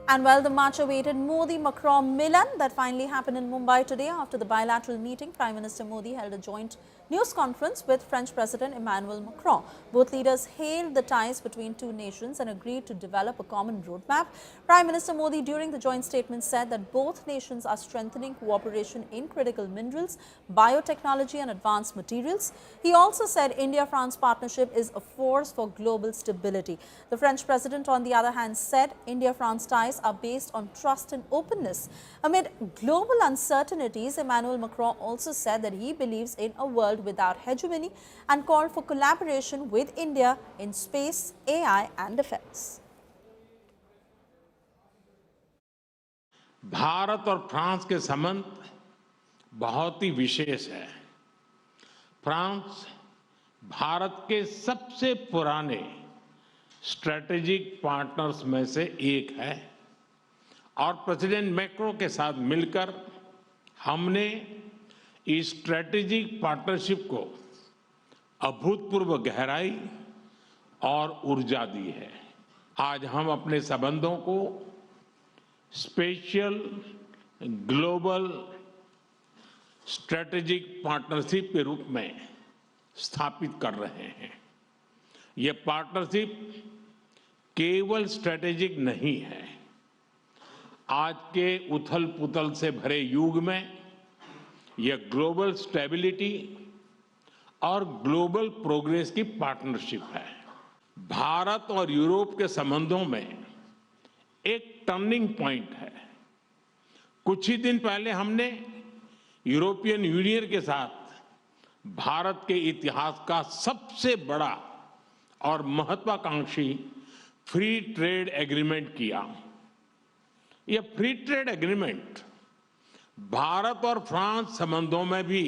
And well, the much-awaited Modi-Macron Milan that finally happened in Mumbai today after the bilateral meeting, Prime Minister Modi held a joint news conference with French President Emmanuel Macron. Both leaders hailed the ties between two nations and agreed to develop a common roadmap. Prime Minister Modi during the joint statement said that both nations are strengthening cooperation in critical minerals, biotechnology and advanced materials. He also said India-France partnership is a force for global stability. The French President, on the other hand, said India-France ties are based on trust and openness. Amid global uncertainties, Emmanuel Macron also said that he believes in a world without hegemony and called for collaboration with India in space, AI and defense. Bharat और France के संबंध बहुत ही विशेष है। France Bharat के सबसे पुराने strategic partners में से एक है और प्रेसिडेंट मैक्रो के साथ मिलकर हमने इस स्ट्रेटेजिक पार्टनरशिप को अभूतपूर्व गहराई और ऊर्जा दी है। आज हम अपने संबंधों को स्पेशल ग्लोबल स्ट्रेटेजिक पार्टनरशिप के रूप में स्थापित कर रहे हैं। ये पार्टनरशिप केवल स्ट्रेटेजिक नहीं है। आज के उथल-पुथल से भरे युग में यह ग्लोबल स्टेबिलिटी और ग्लोबल प्रोग्रेस की पार्टनरशिप है। भारत और यूरोप के संबंधों में एक टर्निंग पॉइंट है। कुछ ही दिन पहले हमने यूरोपियन यूनियन के साथ भारत के इतिहास का सबसे बड़ा और महत्वाकांक्षी फ्री ट्रेड एग्रीमेंट किया। यह फ्री ट्रेड एग्रीमेंट भारत और फ्रांस संबंधों में भी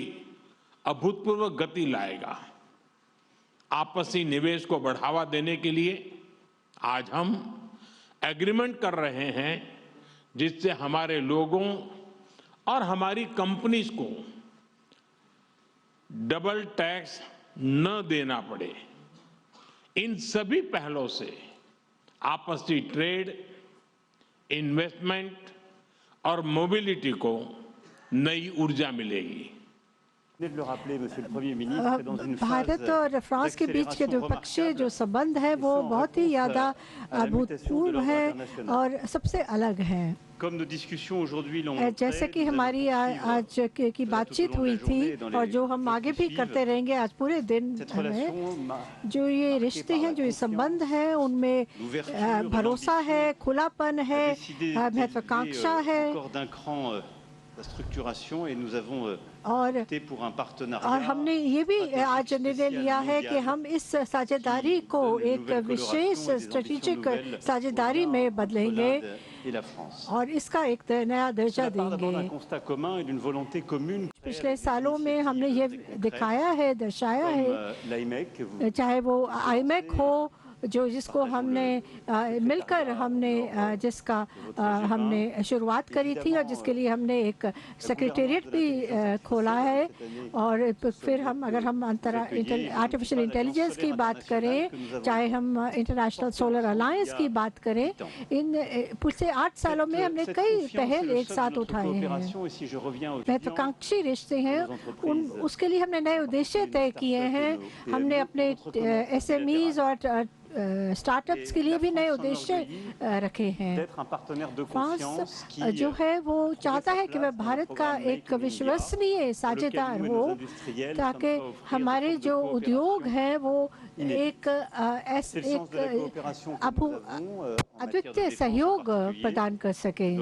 अभूतपूर्व गति लाएगा। आपसी निवेश को बढ़ावा देने के लिए आज हम एग्रीमेंट कर रहे हैं जिससे हमारे लोगों और हमारी कंपनीज को डबल टैक्स न देना पड़े। इन सभी पहलों से आपसी ट्रेड, इन्वेस्टमेंट और मोबिलिटी को नई ऊर्जा मिलेगी। भारत और फ्रांस के बीच के द्विपक्षीय जो संबंध है वो बहुत ही ज़्यादा अभूतपूर्व है और सबसे अलग है। जैसे कि हमारी आज की बातचीत हुई थी और जो हम आगे भी करते रहेंगे आज पूरे दिन में, जो ये रिश्ते हैं, जो ये संबंध हैं, उनमें भरोसा है, खुलापन है, महत्वाकांक्षा है और हमने ये भी आज निर्णय लिया है कि हम इस साझेदारी को एक विशेष स्ट्रेटेजिक साझेदारी में बदलेंगे और इसका एक नया दर्जा देंगे। पिछले सालों में हमने ये दिखाया है, दर्शाया है, चाहे वो आईमेक हो जिसको हमने मिलकर जिसका हमने शुरुआत करी थी और जिसके लिए हमने एक सेक्रेटेरिएट भी खोला है। और फिर अगर हम आर्टिफिशियल इंटेलिजेंस की बात करें, चाहे हम इंटरनेशनल सोलर अलायंस की बात करें, इन पिछले 8 सालों में हमने कई पहल एक साथ उठाए हैं। महत्वाकांक्षी रिश्ते हैं, उसके लिए हमने नए उद्देश्य तय किए हैं। हमने अपने SMEs और स्टार्टअप्स के लिए भी नए उद्देश्य रखे हैं। फ्रांस जो है वो चाहता है कि वह भारत का एक विश्वसनीय साझेदार हो ताकि हमारे जो उद्योग हैं वो एक अद्वितीय सहयोग प्रदान कर सकें।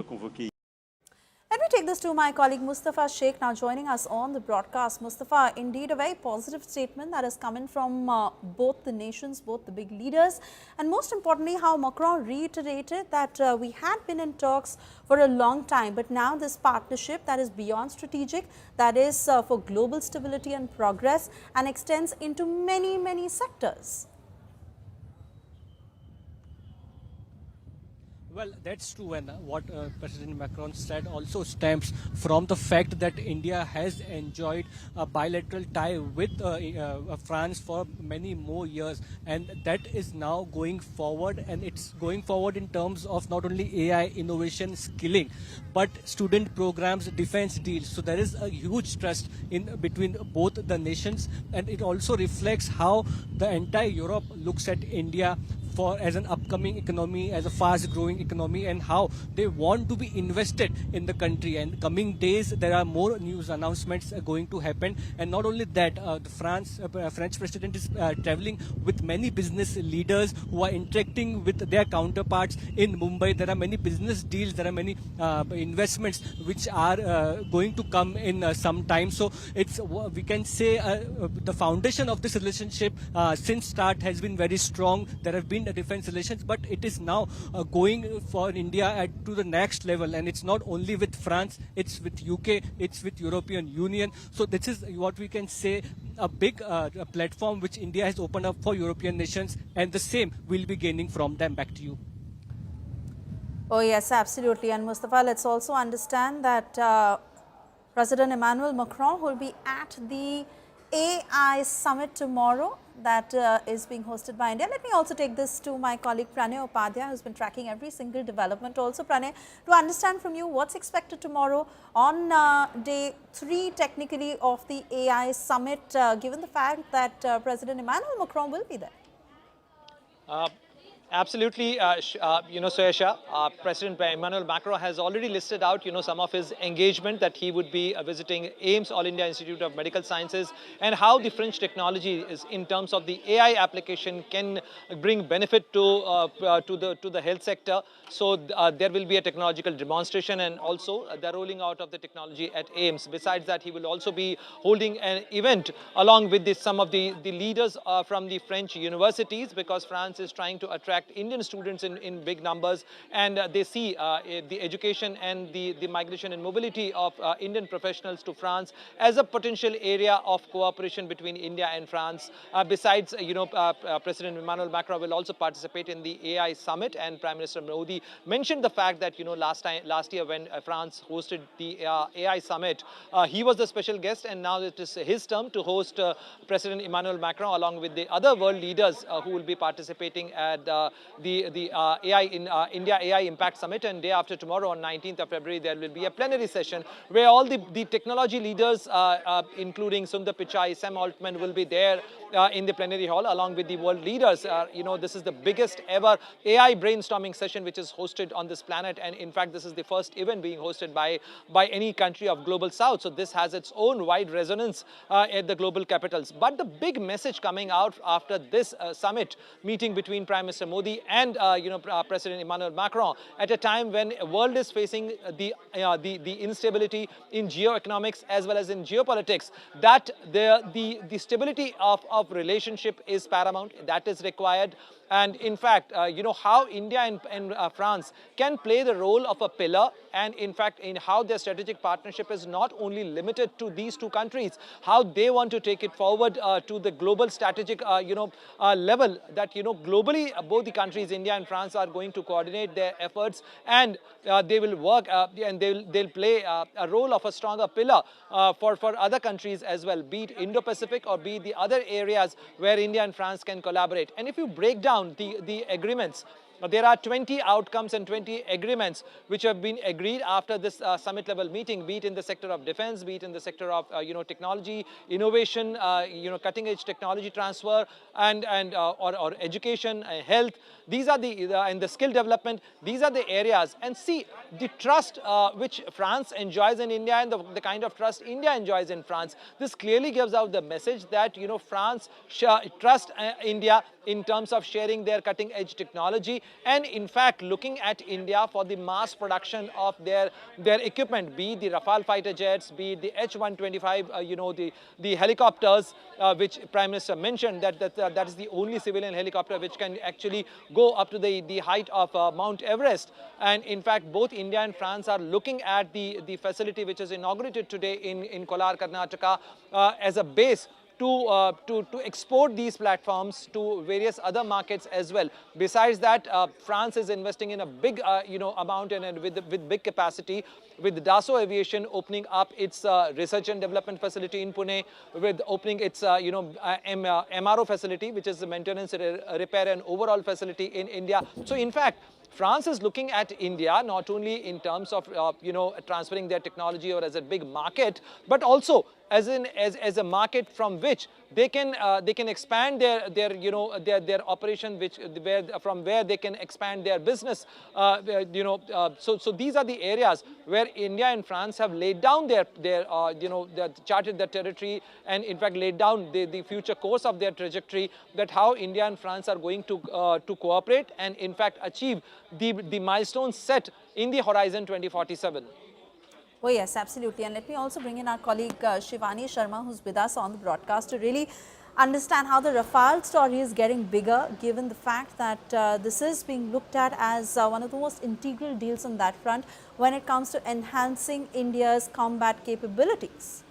Let me take this to my colleague Mustafa Sheikh, now joining us on the broadcast. Mustafa, indeed a very positive statement that has come in from both the nations, both the big leaders, and most importantly how Macron reiterated that we had been in talks for a long time, but now this partnership that is beyond strategic, that is for global stability and progress and extends into many, many sectors. Well, that's true, and what President Macron said also stems from the fact that India has enjoyed a bilateral tie with France for many more years, and that is now going forward, and it's going forward in terms of not only AI innovation skilling, but student programs, defense deals. So there is a huge trust in between both the nations, and it also reflects how the entire Europe looks at India for as an upcoming economy, as a fast growing economy, and how they want to be invested in the country. And coming days there are more news announcements going to happen, and not only that, the French president is traveling with many business leaders who are interacting with their counterparts in Mumbai. There are many business deals, there are many investments which are going to come in some time. So it's, we can say, the foundation of this relationship since start has been very strong. There have been defense relations, but it is now going for India to the next level, and it's not only with France, it's with UK, it's with European Union. So this is what we can say, a big platform which India has opened up for European nations, and the same will be gaining from them. Back to you. Oh yes, absolutely. And Mustafa, let's also understand that President Emmanuel Macron will be at the AI summit tomorrow that is being hosted by India. Let me also take this to my colleague Pranay Upadhyay, who's been tracking every single development. Also, Pranay, to understand from you what's expected tomorrow on day 3 technically of the AI summit, given the fact that President Emmanuel Macron will be there. Absolutely, Suesha, President Emmanuel Macron has already listed out, some of his engagement, that he would be visiting AIMS, All India Institute of Medical Sciences, and how the French technology is in terms of the AI application can bring benefit to the health sector. So there will be a technological demonstration, and also the rolling out of the technology at AIMS. Besides that, he will also be holding an event along with some of the leaders from the French universities, because France is trying to attract Indian students in big numbers, and they see the education and the migration and mobility of Indian professionals to France as a potential area of cooperation between India and France. Besides, President Emmanuel Macron will also participate in the AI summit, and Prime Minister Modi mentioned the fact that last year when France hosted the AI summit, he was the special guest, and now it is his turn to host President Emmanuel Macron along with the other world leaders who will be participating at the AI in India AI Impact Summit. And day after tomorrow, on 19th of February, there will be a plenary session where all the technology leaders, including Sundar Pichai, Sam Altman, will be there in the plenary hall along with the world leaders. This is the biggest ever AI brainstorming session which is hosted on this planet, and in fact this is the first event being hosted by any country of global south. So this has its own wide resonance at the global capitals. But the big message coming out after this summit meeting between Prime Minister Modi and President Emmanuel Macron, at a time when the world is facing the instability in geoeconomics as well as in geopolitics, that the stability of relationship is paramount, that is required. And in fact, how India and France can play the role of a pillar, and in fact, in how their strategic partnership is not only limited to these two countries, how they want to take it forward to the global strategic, level, that, globally, both the countries, India and France, are going to coordinate their efforts, and they will work and they'll play a role of a stronger pillar for other countries as well, be it Indo-Pacific or be it the other areas where India and France can collaborate. And if you break down the agreements, there are 20 outcomes and 20 agreements which have been agreed after this summit level meeting, be it in the sector of defense, be it in the sector of technology, innovation, cutting edge technology transfer, and or education, health. These are and the skill development. These are the areas. And see the trust which France enjoys in India, and the kind of trust India enjoys in France. This clearly gives out the message that France trusts India in terms of sharing their cutting edge technology, and in fact looking at India for the mass production of their equipment, be it the Rafale fighter jets, be it the H-125, the helicopters, which Prime Minister mentioned that is the only civilian helicopter which can actually go up to the height of Mount Everest. And in fact, both India and France are looking at the facility which is inaugurated today in Kolar, Karnataka, as a base to export these platforms to various other markets as well. Besides that, France is investing in a big amount and with big capacity, with Dassault Aviation opening up its research and development facility in Pune, with opening its MRO facility, which is the maintenance, repair and overall facility in India. So in fact, France is looking at India not only in terms of transferring their technology or as a big market, but also as a market from which they can expand their operation, from where they can expand their business. So these are the areas where India and France have laid down charted their territory, and in fact laid down the future course of their trajectory, that how India and France are going to cooperate and in fact achieve the milestones set in the Horizon 2047. Oh yes, absolutely. And let me also bring in our colleague Shivani Sharma, who's with us on the broadcast, to really understand how the Rafale story is getting bigger, given the fact that this is being looked at as one of the most integral deals on that front when it comes to enhancing India's combat capabilities.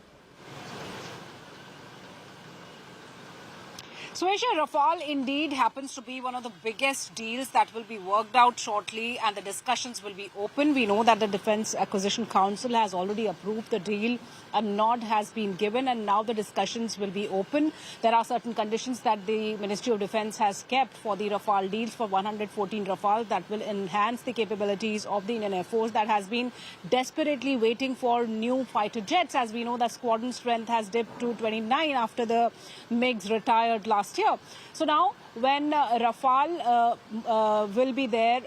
Suesha, Rafale indeed happens to be one of the biggest deals that will be worked out shortly, and the discussions will be open. We know that the Defence Acquisition Council has already approved the deal. A nod has been given, and now the discussions will be open. There are certain conditions that the Ministry of Defence has kept for the Rafale deals, for 114 Rafale that will enhance the capabilities of the Indian Air Force that has been desperately waiting for new fighter jets. As we know, the squadron strength has dipped to 29 after the MiGs retired last year. So now, when Rafale will be there,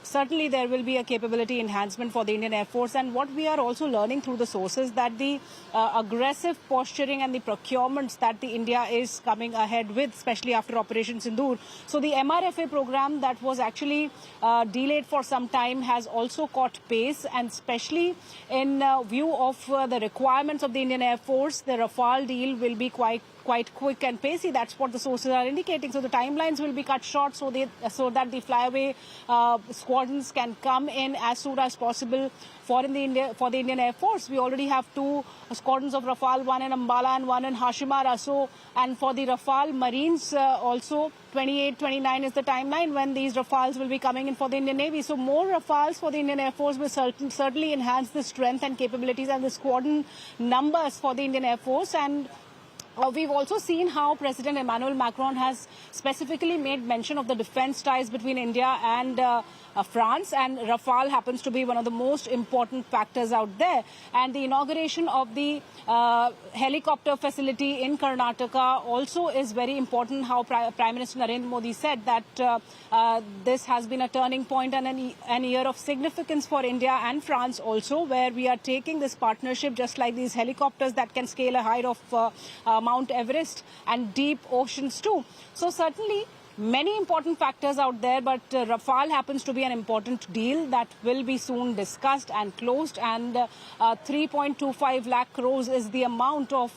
certainly there will be a capability enhancement for the Indian Air Force. And what we are also learning through the sources, that the aggressive posturing and the procurements that the India is coming ahead with, especially after Operation Sindoor. So the MRFA program that was actually delayed for some time has also caught pace, and especially in view of the requirements of the Indian Air Force, the Rafale deal will be quite quick and pacey. That's what the sources are indicating. So the timelines will be cut short so that the flyaway squadrons can come in as soon as possible for the Indian Air Force. We already have 2 squadrons of Rafale, one in Ambala and one in Hashimara. So, and for the Rafale Marines also, 28, 29 is the timeline when these Rafales will be coming in for the Indian Navy. So more Rafales for the Indian Air Force will certainly enhance the strength and capabilities and the squadron numbers for the Indian Air Force. And we've also seen how President Emmanuel Macron has specifically made mention of the defense ties between India and France, and Rafale happens to be one of the most important factors out there. And the inauguration of the helicopter facility in Karnataka also is very important. How Prime Minister Narendra Modi said that this has been a turning point and an year of significance for India and France also, where we are taking this partnership, just like these helicopters that can scale a height of Mount Everest and deep oceans too. So certainly many important factors out there, but Rafale happens to be an important deal that will be soon discussed and closed, and 3.25 lakh crores is the amount of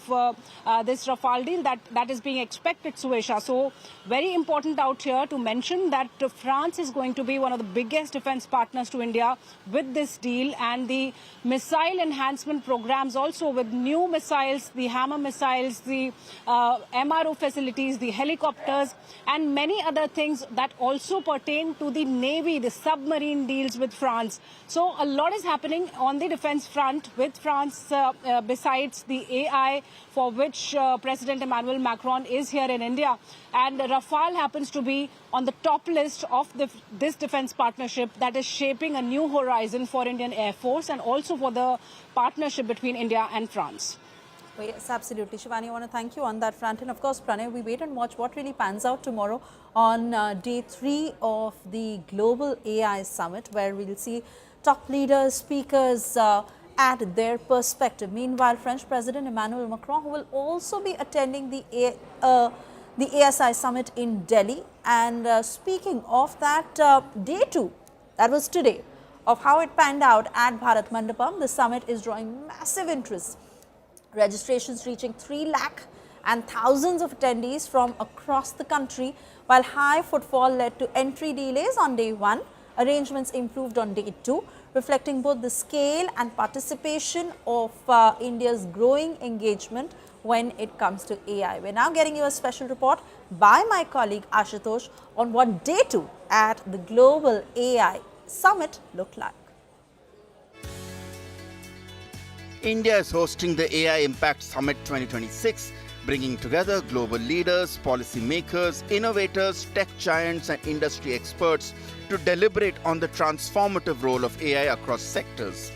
this Rafale deal that is being expected, Suesha. So very important out here to mention that France is going to be one of the biggest defense partners to India with this deal, and the missile enhancement programs also, with new missiles, the Hammer missiles, the MRO facilities, the helicopters, and many other things that also pertain to the Navy, the submarine deals with France. So a lot is happening on the defense front with France, besides the AI, for which President Emmanuel Macron is here in India. And Rafale happens to be on the top list of this defense partnership that is shaping a new horizon for Indian Air Force and also for the partnership between India and France. Oh, yes, absolutely. Shivani, I want to thank you on that front. And of course, Pranay, we wait and watch what really pans out tomorrow on day 3 of the Global AI Summit, where we'll see top leaders, speakers add their perspective. Meanwhile, French President Emmanuel Macron, who will also be attending the ASI Summit in Delhi. And speaking of that, day 2, that was today, of how it panned out at Bharat Mandapam, the summit is drawing massive interest. Registrations reaching 3 lakh and thousands of attendees from across the country, while high footfall led to entry delays on day 1. Arrangements improved on day 2, reflecting both the scale and participation of India's growing engagement when it comes to AI. We're now getting you a special report by my colleague Ashutosh on what day 2 at the Global AI Summit looked like. India is hosting the AI Impact Summit 2026, bringing together global leaders, policymakers, innovators, tech giants and industry experts to deliberate on the transformative role of AI across sectors.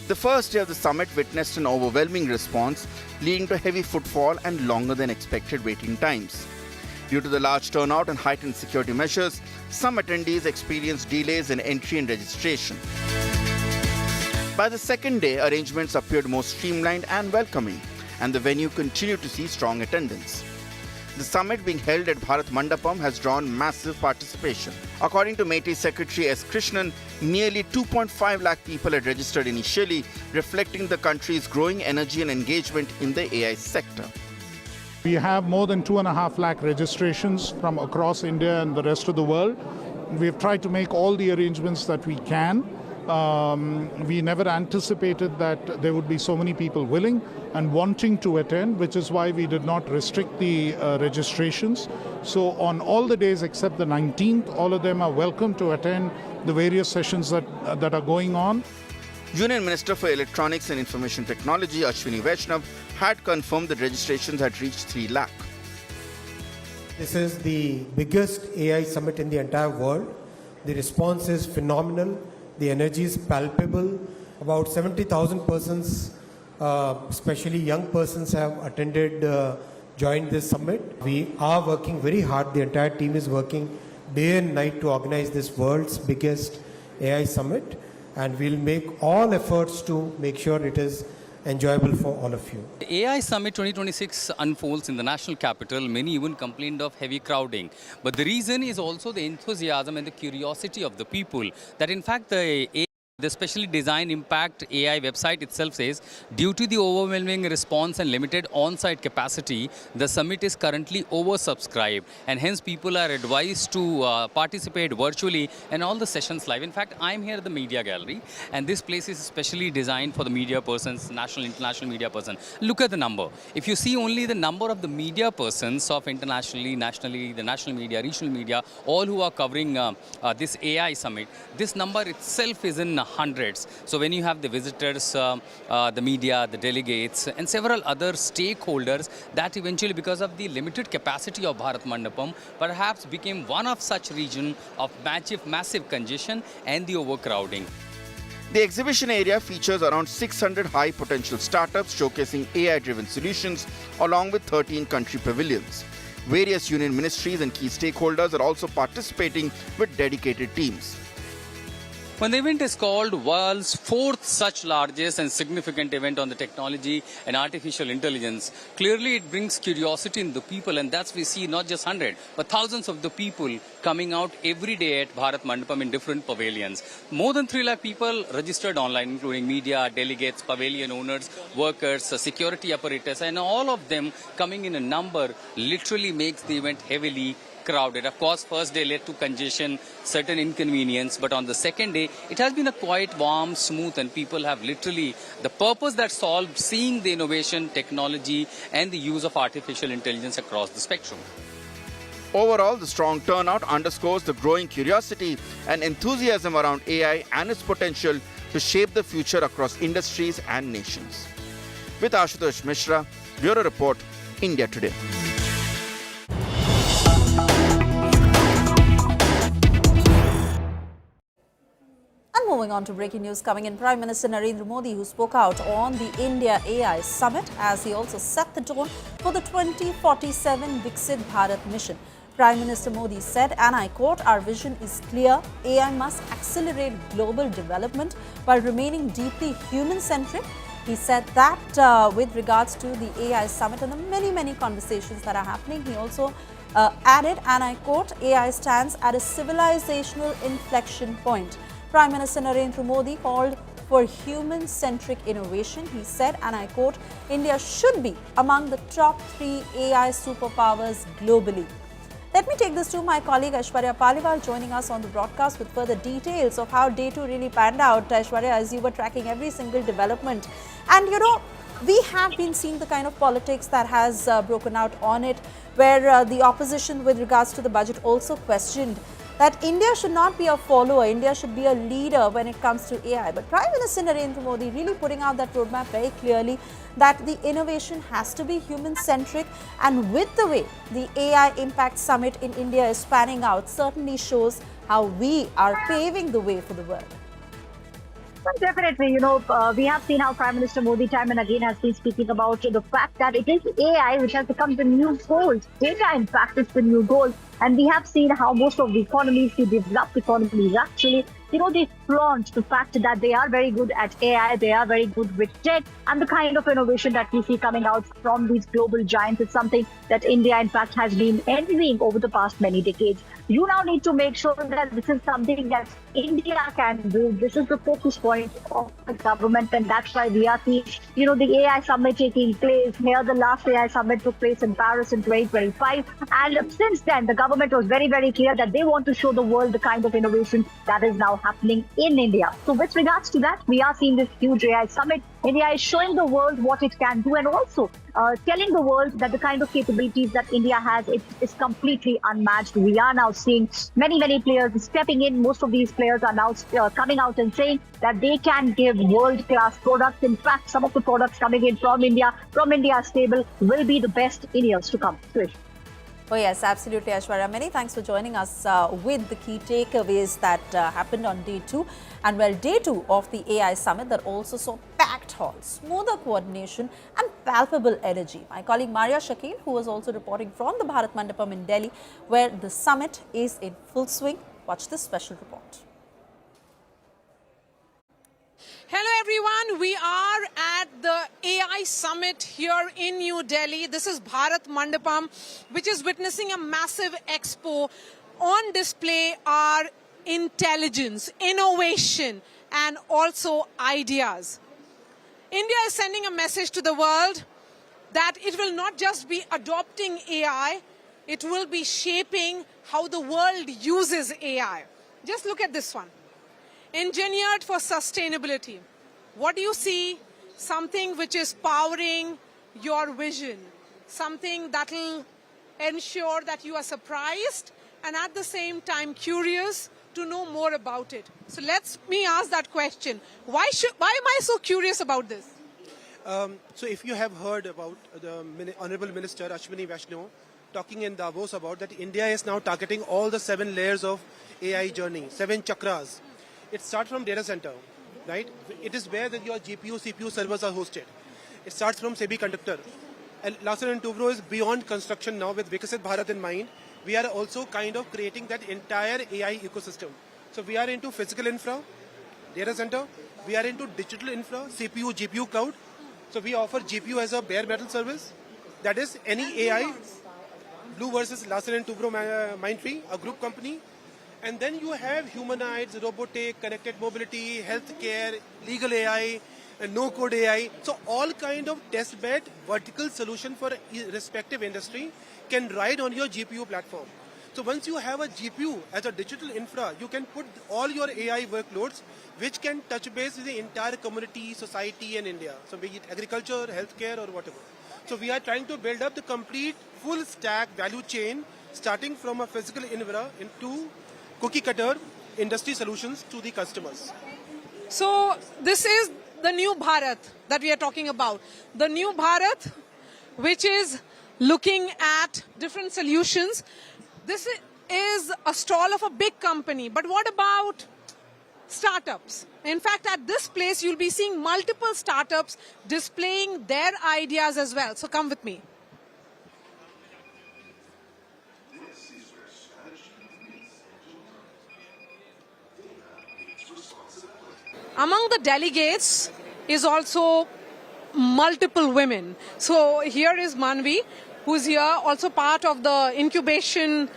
The first day of the summit witnessed an overwhelming response, leading to heavy footfall and longer than expected waiting times. Due to the large turnout and heightened security measures, some attendees experienced delays in entry and registration. By the second day, arrangements appeared more streamlined and welcoming, and the venue continued to see strong attendance. The summit being held at Bharat Mandapam has drawn massive participation. According to MeitY Secretary S. Krishnan, nearly 2.5 lakh people had registered initially, reflecting the country's growing energy and engagement in the AI sector. We have more than 2.5 lakh registrations from across India and the rest of the world. We have tried to make all the arrangements that we can. We never anticipated that there would be so many people willing and wanting to attend, which is why we did not restrict the registrations. So on all the days except the 19th, all of them are welcome to attend the various sessions that are going on. Union Minister for Electronics and Information Technology, Ashwini Vaishnav, had confirmed that registrations had reached 3 lakh. This is the biggest AI summit in the entire world. The response is phenomenal. The energy is palpable. About 70,000 persons, especially young persons, have attended, joined this summit. We are working very hard. The entire team is working day and night to organize this world's biggest AI summit. And we'll make all efforts to make sure it is enjoyable for all of you. The AI Summit 2026 unfolds in the national capital. Many even complained of heavy crowding. But the reason is also the enthusiasm and the curiosity of the people that in fact the specially designed Impact AI website itself says, due to the overwhelming response and limited on-site capacity, the summit is currently oversubscribed and hence people are advised to participate virtually and all the sessions live. In fact, I'm here at the media gallery and this place is specially designed for the media persons, national, international media person. Look at the number. If you see only the number of the media persons of internationally, nationally, the national media, regional media, all who are covering this AI summit, this number itself is in hundreds. So when you have the visitors, the media, the delegates and several other stakeholders that eventually because of the limited capacity of Bharat Mandapam perhaps became one of such region of massive congestion and the overcrowding. The exhibition area features around 600 high potential startups showcasing AI-driven solutions along with 13 country pavilions. Various union ministries and key stakeholders are also participating with dedicated teams. When the event is called world's 4th such largest and significant event on the technology and artificial intelligence, clearly it brings curiosity in the people and that's we see not just 100 but thousands of the people coming out every day at Bharat Mandapam in different pavilions. More than 3 lakh people registered online including media, delegates, pavilion owners, workers, security apparatus and all of them coming in a number literally makes the event heavily crowded. Of course, first day led to congestion, certain inconvenience, but on the second day, it has been a quite warm, smooth, and people have literally the purpose that solved seeing the innovation, technology, and the use of artificial intelligence across the spectrum. Overall, the strong turnout underscores the growing curiosity and enthusiasm around AI and its potential to shape the future across industries and nations. With Ashutosh Mishra, Bureau Report, India Today. Moving on to breaking news coming in, Prime Minister Narendra Modi, who spoke out on the India AI Summit as he also set the tone for the 2047 Viksit Bharat mission. Prime Minister Modi said, and I quote, "Our vision is clear. AI must accelerate global development while remaining deeply human-centric." He said that with regards to the AI Summit and the many conversations that are happening, he also added, and I quote, "AI stands at a civilizational inflection point." Prime Minister Narendra Modi called for human-centric innovation. He said, and I quote, "India should be among the top 3 AI superpowers globally." Let me take this to my colleague Aishwarya Paliwal joining us on the broadcast with further details of how day 2 really panned out. Aishwarya, as you were tracking every single development. And We have been seeing the kind of politics that has broken out on it, where the opposition with regards to the budget also questioned that India should not be a follower, India should be a leader when it comes to AI. But Prime Minister Narendra Modi really putting out that roadmap very clearly that the innovation has to be human-centric, and with the way the AI Impact Summit in India is panning out certainly shows how we are paving the way for the world. Well, definitely, we have seen how Prime Minister Modi time and again has been speaking about the fact that it is AI which has become the new gold. Data, in fact, is the new gold. And we have seen how most of the economies, the developed economies, actually, they flaunt the fact that they are very good at AI, they are very good with tech, and the kind of innovation that we see coming out from these global giants is something that India, in fact, has been envying over the past many decades. You now need to make sure that this is something that India can do. This is the focus point of the government, and that's why we are seeing, the AI summit taking place. Here, the last AI summit took place in Paris in 2025, and since then, the government was very, very clear that they want to show the world the kind of innovation that is now happening in India. So with regards to that, we are seeing this huge AI summit. India is showing the world what it can do, and also telling the world that the kind of capabilities that India has is completely unmatched. We are now seeing many, many players stepping in. Most of these players are now coming out and saying that they can give world-class products. In fact, some of the products coming in from India stable, will be the best in years to come. Suresh. Oh yes, absolutely, Aishwarya. Many thanks for joining us with the key takeaways that happened on day 2. And well, day 2 of the AI summit that also saw packed halls, smoother coordination and palpable energy. My colleague Maria Shakil, who was also reporting from the Bharat Mandapam in Delhi, where the summit is in full swing. Watch this special report. Hello everyone, we are at the AI summit here in New Delhi. This is Bharat Mandapam, which is witnessing a massive expo. On display are intelligence, innovation, and also ideas. India is sending a message to the world that it will not just be adopting AI, it will be shaping how the world uses AI. Just look at this one. Engineered for sustainability. What do you see? Something which is powering your vision. Something that will ensure that you are surprised and at the same time curious to know more about it. So let me ask that question. Why am I so curious about this? So if you have heard about the Honorable Minister Ashwini Vaishnaw talking in Davos about that India is now targeting all the 7 layers of AI journey, 7 chakras. It starts from data center, right? It is where that your GPU, CPU servers are hosted. It starts from semiconductor. And Larsen and Toubro is beyond construction now with Viksit Bharat in mind. We are also kind of creating that entire AI ecosystem. So we are into physical infra, data center. We are into digital infra, CPU, GPU cloud. So we offer GPU as a bare metal service. That is any AI. Blue versus Larsen and Toubro Mindtree, a group company. And then you have humanoids, robotic, connected mobility, healthcare, legal AI, and no-code AI. So all kind of test-bed vertical solution for respective industry can ride on your GPU platform. So once you have a GPU as a digital infra, you can put all your AI workloads which can touch base with the entire community, society and India. So be it agriculture, healthcare or whatever. So we are trying to build up the complete full stack value chain starting from a physical infra into cookie cutter industry solutions to the customers. So this is the new Bharat that we are talking about. The new Bharat, which is looking at different solutions. This is a stall of a big company. But what about startups? In fact, at this place, you'll be seeing multiple startups displaying their ideas as well. So come with me. Among the delegates is also multiple women. So here is Manvi, who's here, also part of the incubation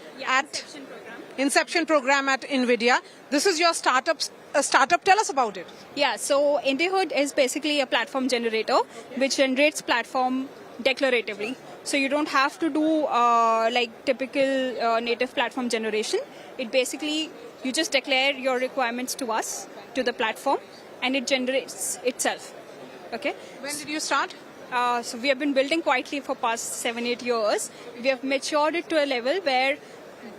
Inception program at NVIDIA. This is your startup. Tell us about it. Yeah, so Indiahood is basically a platform generator which generates platform declaratively. So you don't have to do like typical native platform generation. It basically, you just declare your requirements to us, to the platform, and it generates itself. Okay. When did you start? So we have been building quietly for past 7-8 years. We have matured it to a level where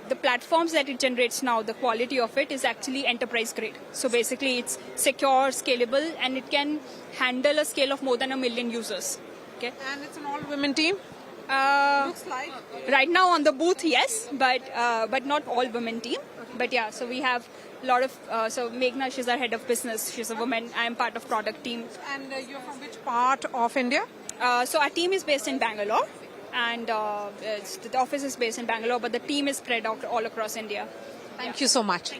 the platforms that it generates now, the quality of it is actually enterprise grade. So basically it's secure, scalable, and it can handle a scale of more than 1 million users. Okay. And it's an all-women team? Looks like. Right now on the booth, yes, but not all women team. But yeah, so we have a lot of, so Meghna, she's our head of business, she's a woman, I am part of product team. And you're from which part of India? So our team is based in Bangalore, and the office is based in Bangalore, but the team is spread out all across India. Thank you so much.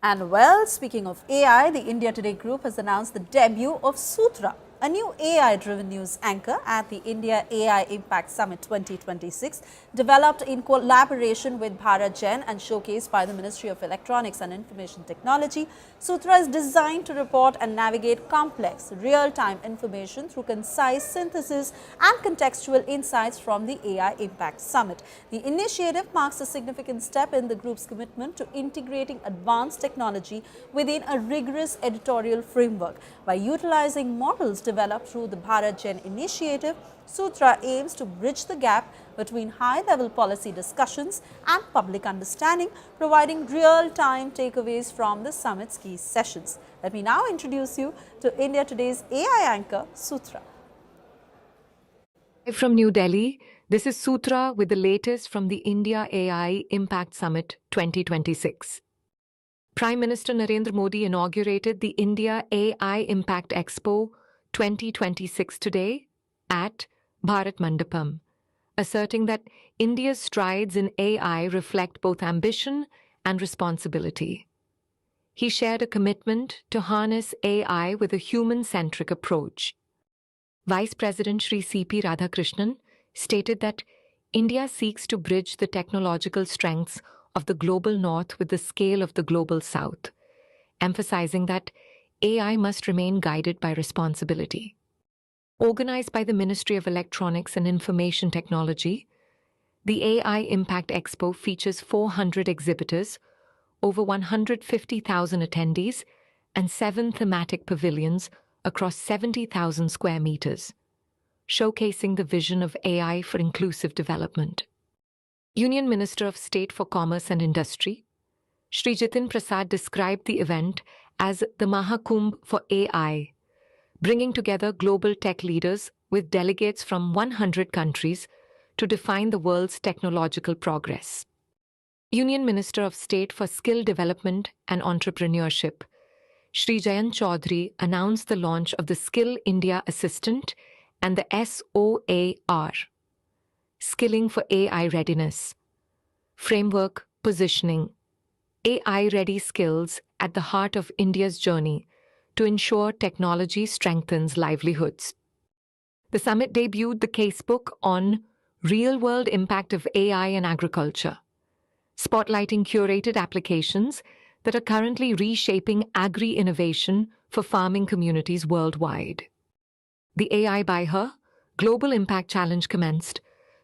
And well, speaking of AI, the India Today group has announced the debut of Sutra, a new AI-driven news anchor at the India AI Impact Summit 2026, developed in collaboration with Bharat and showcased by the Ministry of Electronics and Information Technology. Sutra is designed to report and navigate complex, real-time information through concise synthesis and contextual insights from the AI Impact Summit. The initiative marks a significant step in the group's commitment to integrating advanced technology within a rigorous editorial framework. By utilizing models developed through the Bharat initiative, Sutra aims to bridge the gap between high-level policy discussions and public understanding, providing real-time takeaways from the summit's key sessions. Let me now introduce you to India Today's AI anchor, Sutra. From New Delhi, this is Sutra with the latest from the India AI Impact Summit 2026. Prime Minister Narendra Modi inaugurated the India AI Impact Expo 2026 today at Bharat Mandapam, asserting that India's strides in AI reflect both ambition and responsibility. He shared a commitment to harness AI with a human-centric approach. Vice President Shri C.P. Radhakrishnan stated that India seeks to bridge the technological strengths of the global north with the scale of the global south, emphasizing that AI must remain guided by responsibility. Organized by the Ministry of Electronics and Information Technology, the AI Impact Expo features 400 exhibitors, over 150,000 attendees, and 7 thematic pavilions across 70,000 square meters, showcasing the vision of AI for inclusive development. Union Minister of State for Commerce and Industry, Shri Jitin Prasad described the event as the Mahakumbh for AI, bringing together global tech leaders with delegates from 100 countries to define the world's technological progress. Union Minister of State for Skill Development and Entrepreneurship, Shri Jayant Chaudhary announced the launch of the Skill India Assistant and the SOAR, Skilling for AI Readiness, Framework Positioning, AI-ready skills at the heart of India's journey to ensure technology strengthens livelihoods. The summit debuted the casebook on real-world impact of AI in agriculture, spotlighting curated applications that are currently reshaping agri-innovation for farming communities worldwide. The AI by Her Global Impact Challenge commenced,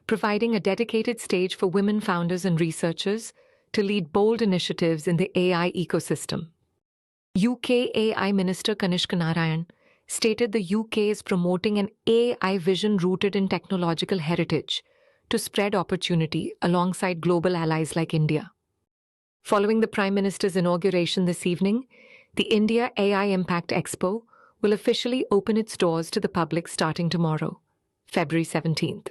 providing a dedicated stage for women founders and researchers to lead bold initiatives in the AI ecosystem. UK AI Minister Kanishka Narayan stated the UK is promoting an AI vision rooted in technological heritage to spread opportunity alongside global allies like India. Following the Prime Minister's inauguration this evening, the India AI Impact Expo will officially open its doors to the public starting tomorrow, February 17th.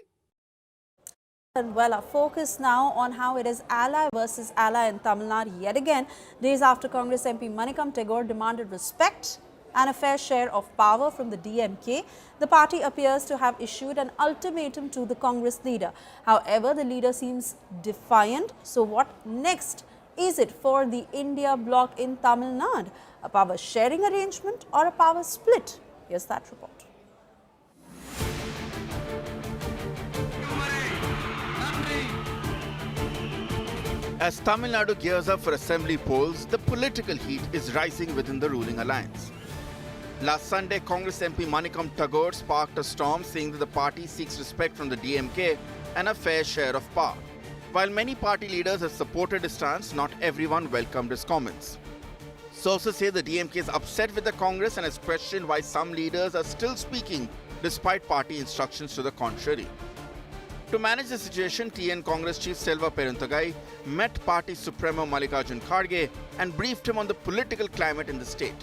And well, our focus now on how it is ally versus ally in Tamil Nadu yet again, days after Congress MP Manikam Tagore demanded respect and a fair share of power from the DMK. The party appears to have issued an ultimatum to the Congress leader. However, the leader seems defiant. So what next? Is it for the India bloc in Tamil Nadu? A power sharing arrangement or a power split? Here's that report. As Tamil Nadu gears up for assembly polls, the political heat is rising within the ruling alliance. Last Sunday, Congress MP Manikam Tagore sparked a storm, saying that the party seeks respect from the DMK and a fair share of power. While many party leaders have supported his stance, not everyone welcomed his comments. Sources say the DMK is upset with the Congress and has questioned why some leaders are still speaking despite party instructions to the contrary. To manage the situation, TN Congress Chief Selva Peruntagai met Party Supremo Mallikarjun Kharge and briefed him on the political climate in the state.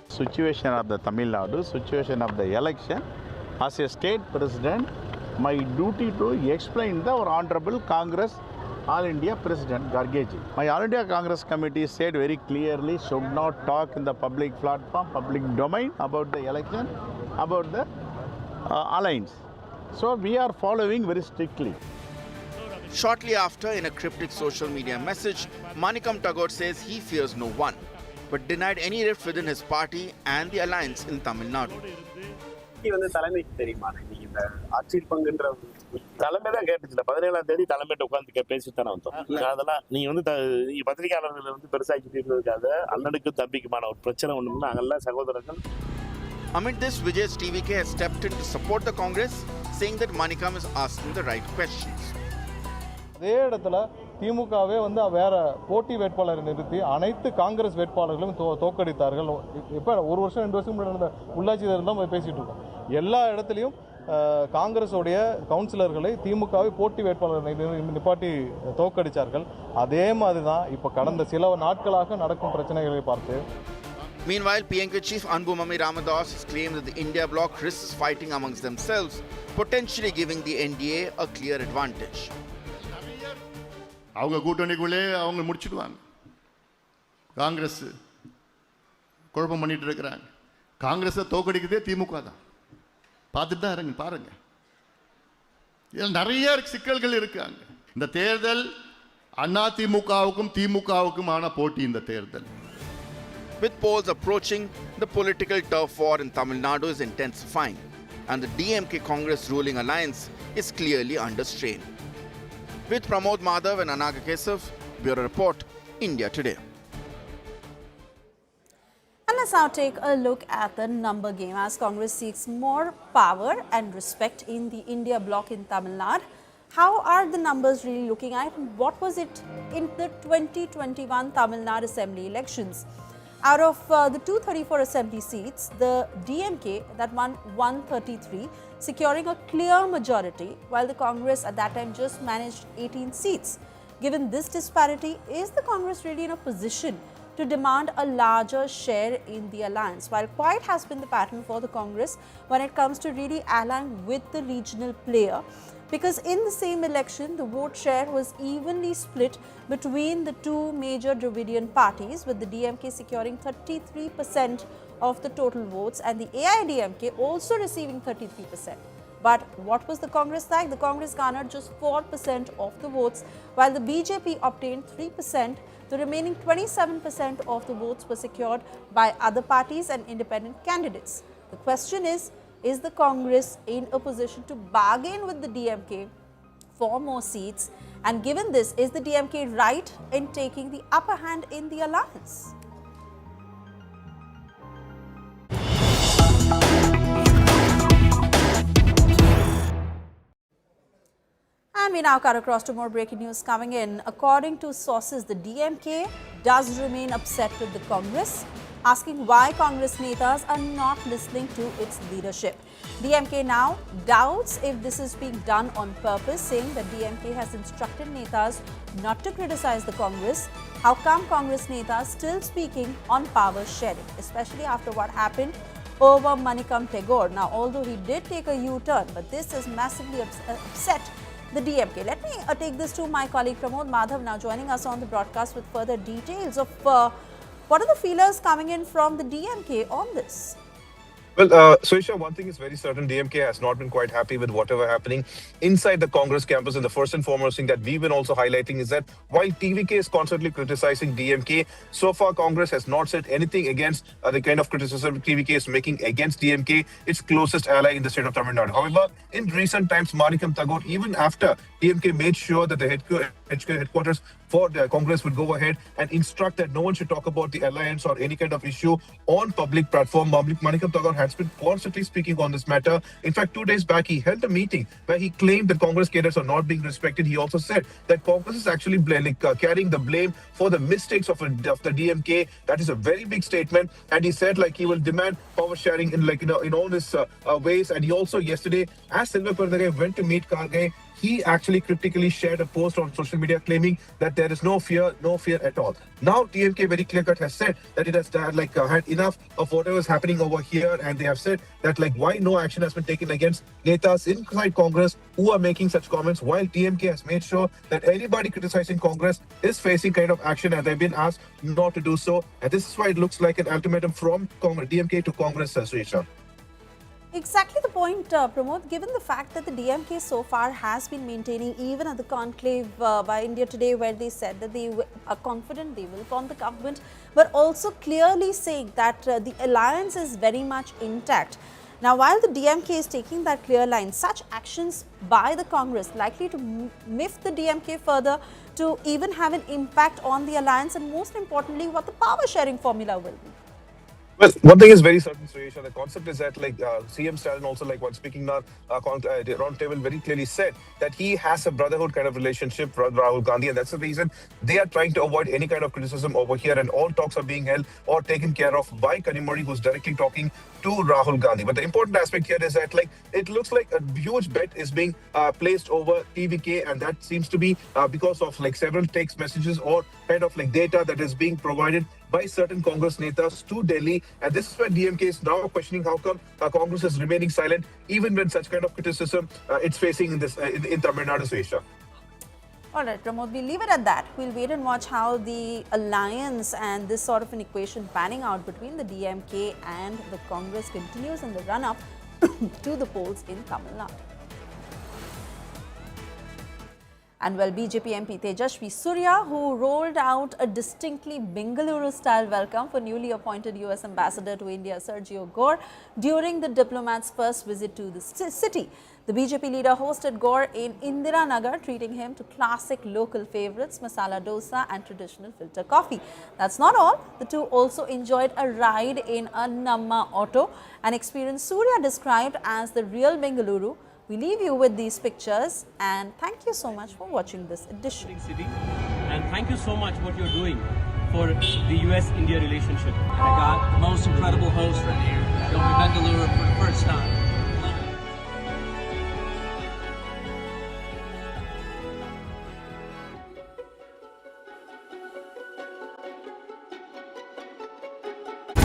Situation of the Tamil Nadu, situation of the election. As a state president, my duty to explain the Honorable Congress All India President Gargeji. My All India Congress Committee said very clearly should not talk in the public platform, public domain about the election, about the alliance. So we are following very strictly. Shortly after, in a cryptic social media message, Manikam Tagore says he fears no one, but denied any rift within his party and the alliance in Tamil Nadu. தலைமைக்கு தெரியுமா நீங்க இந்த ஆட்சியில் பங்குன்ற தலைமை தான் கேட்டுச்சு 17ஆம் தேதி தலைமையிட்ட உட்கார்ந்து பேசிட்டு தானே வந்தோம். அதெல்லாம் நீங்க நீங்க பத்திரிகையாளர்கள் பெருசாக்கிட்டு இருந்ததுக்காக அண்ணனுக்கு தம்பிக்குமான ஒரு பிரச்சனை ஒண்ணுன்னா நாங்கெல்லாம் சகோதரர்கள். Amid this, Vijay's TVK has stepped in to support the Congress, saying that Manikam is asking the right questions. அதே இடத்துல திமுகவே வேற போட்டி வேட்பாளரை நிறுத்தி அனைத்து காங்கிரஸ் வேட்பாளர்களும் தோற்கடித்தார்கள். இப்போ ஒரு வருஷம் 2 வருஷம் முன்னாடி நடந்த உள்ளாட்சி தேர்தல் தான் பேசிட்டு இருக்கோம். எல்லா இடத்துலையும் காங்கிரஸோடைய கவுன்சிலர்களை திமுகவை போட்டி வேட்பாளர்களை நிப்பாட்டி தோற்கடித்தார்கள். அதே மாதிரி தான் இப்போ கடந்த சில நாட்களாக நடக்கும் பிரச்சனைகளை பார்த்து. Meanwhile, PNK Chief Anbumami Ramadas has claimed that the India bloc risks fighting amongst themselves, potentially giving the NDA a clear advantage. அவங்க கூட்டணிக்குள்ளே அவங்க முடிச்சிடுவாங்க. காங்கிரஸ் குழப்பம் பண்ணிட்டு இருக்கிறாங்க. காங்கிரஸை தோக்கடிக்கிறதே திமுக தான். பார்த்துட்டு தான் இருங்க, பாருங்க. இதில் நிறைய சிக்கல்கள் இருக்காங்க. இந்த தேர்தல் அண்ணா திமுகவுக்கும் திமுகவுக்குமான போட்டி இந்த தேர்தல். With polls approaching, the political turf war in Tamil Nadu is intensifying, and the DMK Congress ruling alliance is clearly under strain. With Pramod Madhav and Anaga Kesav, Bureau Report, India Today. And let's now take a look at the number game as Congress seeks more power and respect in the India bloc in Tamil Nadu. How are the numbers really looking at? What was it in the 2021 Tamil Nadu Assembly elections? Out of the 234 assembly seats, the DMK that won 133, securing a clear majority, while the Congress at that time just managed 18 seats. Given this disparity, is the Congress really in a position to demand a larger share in the alliance? While quite has been the pattern for the Congress when it comes to really allying with the regional player, because in the same election, the vote share was evenly split between the two major Dravidian parties, with the DMK securing 33% of the total votes and the AIDMK also receiving 33%. But what was the Congress like? The Congress garnered just 4% of the votes, while the BJP obtained 3%. The remaining 27% of the votes were secured by other parties and independent candidates. The question is the Congress in a position to bargain with the DMK for more seats? And given this, is the DMK right in taking the upper hand in the alliance? And we now cut across to more breaking news coming in. According to sources, the DMK does remain upset with the Congress, asking why Congress netas are not listening to its leadership. DMK now doubts if this is being done on purpose, saying that DMK has instructed netas not to criticize the Congress. How come Congress netas still speaking on power sharing, especially after what happened over Manikam Tagore? Now, although he did take a U-turn, but this has massively upset the DMK. Let me take this to my colleague Pramod Madhav, now joining us on the broadcast with further details of what are the feelers coming in from the DMK on this? Well, Suisha, one thing is very certain, DMK has not been quite happy with whatever happening inside the Congress campus. And the first and foremost thing that we've been also highlighting is that while TVK is constantly criticizing DMK, so far Congress has not said anything against the kind of criticism TVK is making against DMK, its closest ally in the state of Tamil Nadu. However, in recent times, Manikam Tagore, even after DMK made sure that the headquarters for Congress would go ahead and instruct that no one should talk about the alliance or any kind of issue on public platform. Manikam Tagar has been constantly speaking on this matter. In fact, 2 days back, he held a meeting where he claimed that Congress cadres are not being respected. He also said that Congress is actually carrying the blame for the mistakes of the DMK. That is a very big statement. And he said he will demand power sharing in all his ways. And he also yesterday, as Selva Perunthagai went to meet Karge, he actually cryptically shared a post on social media claiming that there is no fear at all. Now, DMK very clear-cut has said that it has had enough of whatever is happening over here, and they have said that why no action has been taken against netas inside Congress who are making such comments, while DMK has made sure that anybody criticizing Congress is facing kind of action, and they've been asked not to do so. And this is why it looks like an ultimatum from DMK to Congress, Suisha. Exactly the point, Pramod, given the fact that the DMK so far has been maintaining, even at the conclave by India Today, where they said that they are confident they will form the government, but also clearly saying that the alliance is very much intact. Now, while the DMK is taking that clear line, such actions by the Congress likely to miff the DMK further, to even have an impact on the alliance, and most importantly, what the power sharing formula will be. Well, one thing is very certain, Suresh, the concept is that CM Stalin also, while speaking now, the round table very clearly said that he has a brotherhood kind of relationship with Rahul Gandhi, and that's the reason they are trying to avoid any kind of criticism over here, and all talks are being held or taken care of by Kanimori, who's directly talking to Rahul Gandhi. But the important aspect here is that it looks like a huge bet is being placed over TVK, and that seems to be because of several text messages or kind of data that is being provided by certain Congress netas to Delhi. And this is where DMK is now questioning how come Congress is remaining silent even when such kind of criticism it's facing in Tamil Nadu, Asia. All right, Pramod, we'll leave it at that. We'll wait and watch how the alliance and this sort of an equation panning out between the DMK and the Congress continues in the run-up to the polls in Tamil Nadu. And well, BJP MP Tejashwi Surya, who rolled out a distinctly Bengaluru-style welcome for newly appointed US Ambassador to India Sergio Gore during the diplomat's first visit to the city. The BJP leader hosted Gore in Indira Nagar, treating him to classic local favorites, masala dosa and traditional filter coffee. That's not all. The two also enjoyed a ride in a Namma auto, an experience Surya described as the real Bengaluru. We leave you with these pictures, and thank you so much for watching this edition. And thank you so much what you're doing for the US-India relationship. I got the most incredible host right here. Bengaluru.